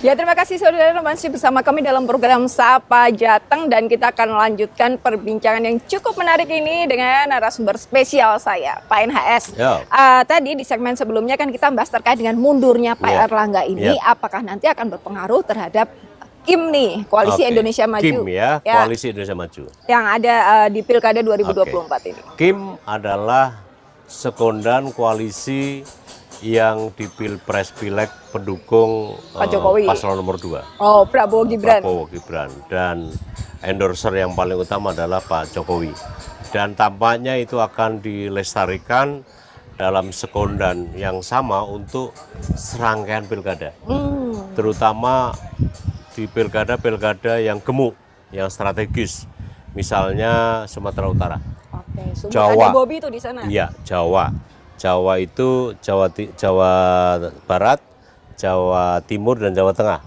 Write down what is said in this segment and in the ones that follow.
Ya, terima kasih saudara masih bersama kami dalam program Sapa Jateng dan kita akan melanjutkan perbincangan yang cukup menarik ini dengan narasumber spesial saya, Pak NHS. Ya. Tadi di segmen sebelumnya kan kita bahas terkait dengan mundurnya Pak Ya. Airlangga ini, apakah nanti akan berpengaruh terhadap KIM nih, Koalisi Indonesia Maju. KIM ya, Koalisi Indonesia Maju. Yang ada di Pilkada 2024 ini. KIM adalah sekondan koalisi yang di Pilpres Pileg pendukung Pak Jokowi. paslon nomor 2. Oh, Prabowo Gibran. Prabowo Gibran. Dan endorser yang paling utama adalah Pak Jokowi. Dan tampaknya itu akan dilestarikan dalam sekondan yang sama untuk serangkaian pilkada. Terutama di pilkada-pilkada yang gemuk, yang strategis. Misalnya Sumatera Utara. Oke, Jawa. Ada Bobi itu di sana. Iya, Jawa. Jawa itu Jawa Barat, Jawa Timur, dan Jawa Tengah.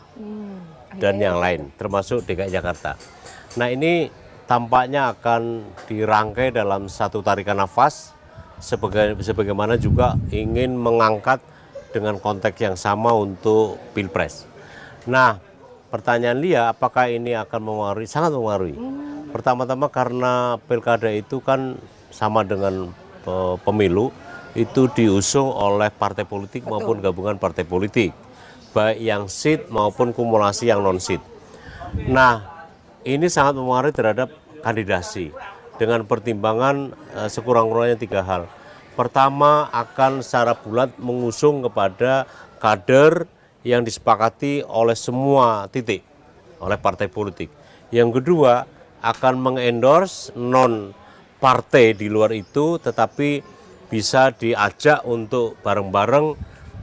Dan yang lain, termasuk DKI Jakarta. Nah, ini tampaknya akan dirangkai dalam satu tarikan nafas, sebagaimana juga ingin mengangkat dengan konteks yang sama untuk Pilpres. Nah, pertanyaan Lia, apakah ini akan mempengaruhi? Sangat mempengaruhi. Pertama-tama karena pilkada itu kan sama dengan pemilu, itu diusung oleh partai politik maupun gabungan partai politik, baik yang seat maupun kumulasi yang non-seat. Nah, ini sangat mempengaruhi terhadap kandidasi dengan pertimbangan sekurang-kurangnya 3 hal. Pertama, akan secara bulat mengusung kepada kader yang disepakati oleh semua titik, oleh partai politik. Yang kedua, akan mengendorse non-partai di luar itu, tetapi bisa diajak untuk bareng-bareng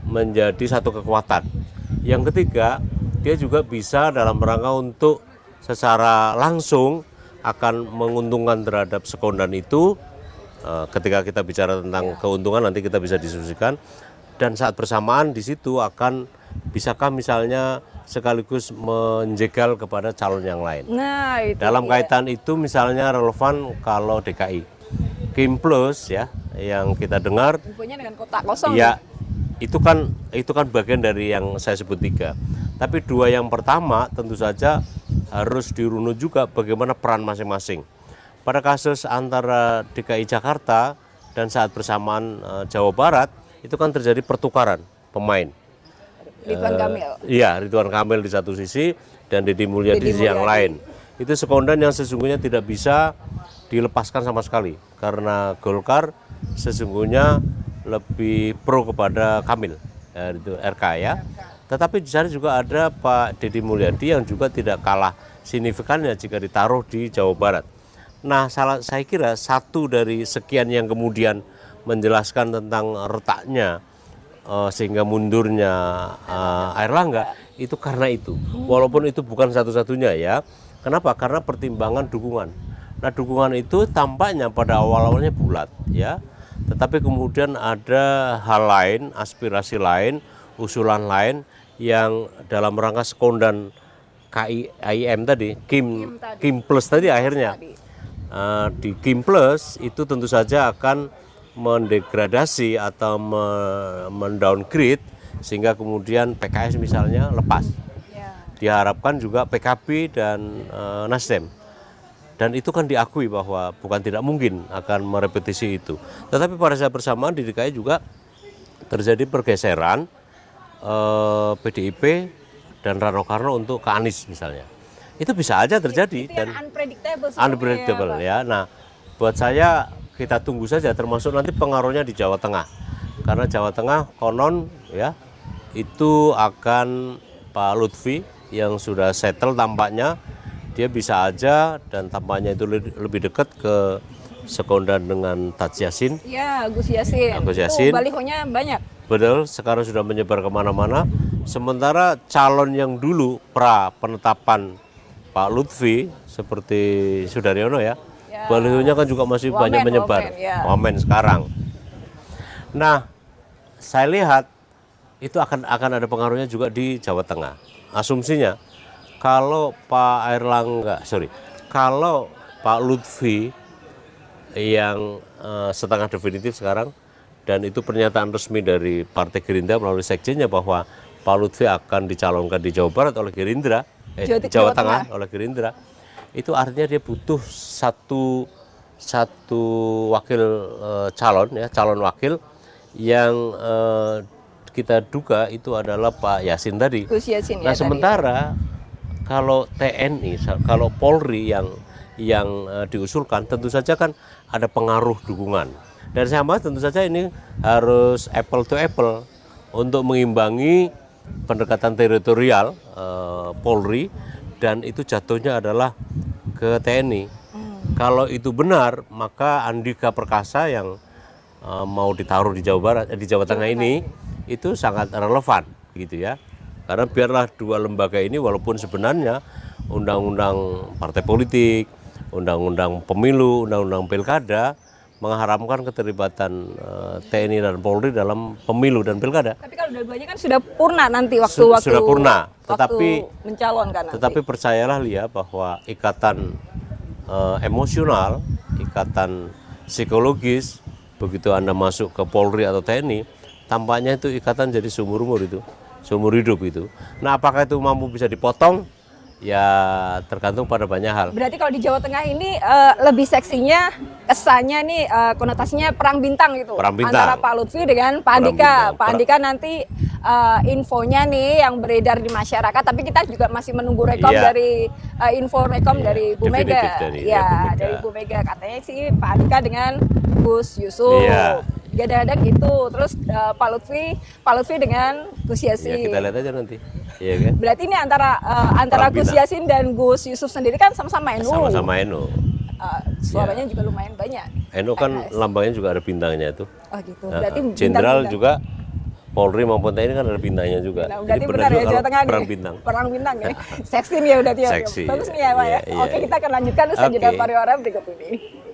menjadi satu kekuatan. Yang ketiga, dia juga bisa dalam rangka untuk secara langsung akan menguntungkan terhadap sekondan itu. Ketika kita bicara tentang keuntungan nanti kita bisa diskusikan. Dan saat bersamaan di situ akan bisakah misalnya sekaligus menjegal kepada calon yang lain. Nah, itu dalam kaitan itu misalnya relevan kalau DKI. KIM Plus ya yang kita dengar, infonya dengan kotak kosong. Ya, itu kan bagian dari yang saya sebut 3. Tapi 2 yang pertama tentu saja harus dirunut juga bagaimana peran masing-masing. Pada kasus antara DKI Jakarta dan saat bersamaan Jawa Barat itu kan terjadi pertukaran pemain. Ridwan Kamil. Iya, Ridwan Kamil di satu sisi dan Deddy Mulyadi di sisi yang lain. Itu sekondan yang sesungguhnya tidak bisa dilepaskan sama sekali karena Golkar sesungguhnya lebih pro kepada Kamil, itu RK ya. Tetapi di sana juga ada Pak Deddy Mulyadi yang juga tidak kalah signifikannya jika ditaruh di Jawa Barat. Nah, saya kira satu dari sekian yang kemudian menjelaskan tentang retaknya sehingga mundurnya Airlangga itu karena itu. Walaupun itu bukan satu-satunya ya. Kenapa? Karena pertimbangan dukungan. Nah, dukungan itu tampaknya pada awal-awalnya bulat ya. Tetapi kemudian ada hal lain, aspirasi lain, usulan lain yang dalam rangka sekondan KIM tadi, KIM Plus tadi akhirnya. Di KIM Plus itu tentu saja akan mendegradasi atau mendowngrade sehingga kemudian PKS misalnya lepas. Diharapkan juga PKB dan Nasdem. Dan itu kan diakui bahwa bukan tidak mungkin akan merepetisi itu. Tetapi pada saat bersamaan di DKI juga terjadi pergeseran PDIP dan Rano Karno untuk ke Anies misalnya. Itu bisa aja terjadi itu dan unpredictable ya. Nah, buat saya kita tunggu saja termasuk nanti pengaruhnya di Jawa Tengah. Karena Jawa Tengah konon ya itu akan Pak Lutfi yang sudah settle tampaknya dia bisa aja dan tampaknya itu lebih dekat ke sekondan dengan Taj Yassin. Ya, Gus Yassin. Gus Yassin. Itu balihonya banyak. Betul, sekarang sudah menyebar kemana-mana. Sementara calon yang dulu pra penetapan Pak Lutfi seperti Sudaryono ya, balihonya kan juga masih banyak menyebar. Wamen sekarang. Nah, saya lihat itu akan ada pengaruhnya juga di Jawa Tengah. Asumsinya kalau kalau Pak Lutfi yang setengah definitif sekarang dan itu pernyataan resmi dari Partai Gerindra melalui sekjennya bahwa Pak Lutfi akan dicalonkan di Jawa Barat oleh Gerindra, Jawa Tengah oleh Gerindra, itu artinya dia butuh satu wakil calon ya, calon wakil yang kita duga itu adalah Pak Yasin tadi. Gus Yassin ya Nah tadi. sementara kalau TNI, kalau Polri yang diusulkan, tentu saja kan ada pengaruh dukungan. Dan sama tentu saja ini harus apple to apple untuk mengimbangi pendekatan teritorial Polri, dan itu jatuhnya adalah ke TNI. Kalau itu benar, maka Andika Perkasa yang mau ditaruh di Jawa Barat, di Jawa Tengah ini itu sangat relevan gitu ya. Karena biarlah dua lembaga ini walaupun sebenarnya undang-undang partai politik, undang-undang pemilu, undang-undang pilkada mengharamkan keterlibatan TNI dan Polri dalam pemilu dan pilkada. Tapi kalau dua-duanya kan sudah purna nanti waktu Sudah purna, waktu mencalonkan nanti. Tetapi percayalah Lia bahwa ikatan emosional, ikatan psikologis begitu Anda masuk ke Polri atau TNI, tampaknya itu ikatan jadi seumur umur itu. Seumur hidup itu. Nah, apakah itu mampu bisa dipotong? Ya tergantung pada banyak hal. Berarti kalau di Jawa Tengah ini lebih seksinya, kesannya nih konotasinya perang bintang gitu. Perang bintang. Antara Pak Lutfi dengan Pak Andika. Pak Andika nanti infonya nih yang beredar di masyarakat, tapi kita juga masih menunggu rekom dari info rekom dari Bu Mega. Dari Bu Mega. Katanya sih Pak Andika dengan Gus Yusuf. Kadang-kadang gitu, terus Pak Lutfi dengan Gus Yassin. Ya kita lihat aja nanti, iya kan? Berarti ini antara Gus Yassin dan Gus Yusuf sendiri kan sama-sama NU. Sama-sama NU. Suaranya juga lumayan banyak. NU kan lambangnya juga ada bintangnya itu. Oh gitu. Berarti Jenderal juga, Polri maupun TNI kan ada bintangnya juga. Nah, berarti benar ya Jawa Tengah perang nih. bintang. Perang bintang ya. Seksi nih ya udah dia. Seksi. Bagus nih ya Pak ya. Oke, kita akan lanjutkan usai jeda pariwara berikut ini.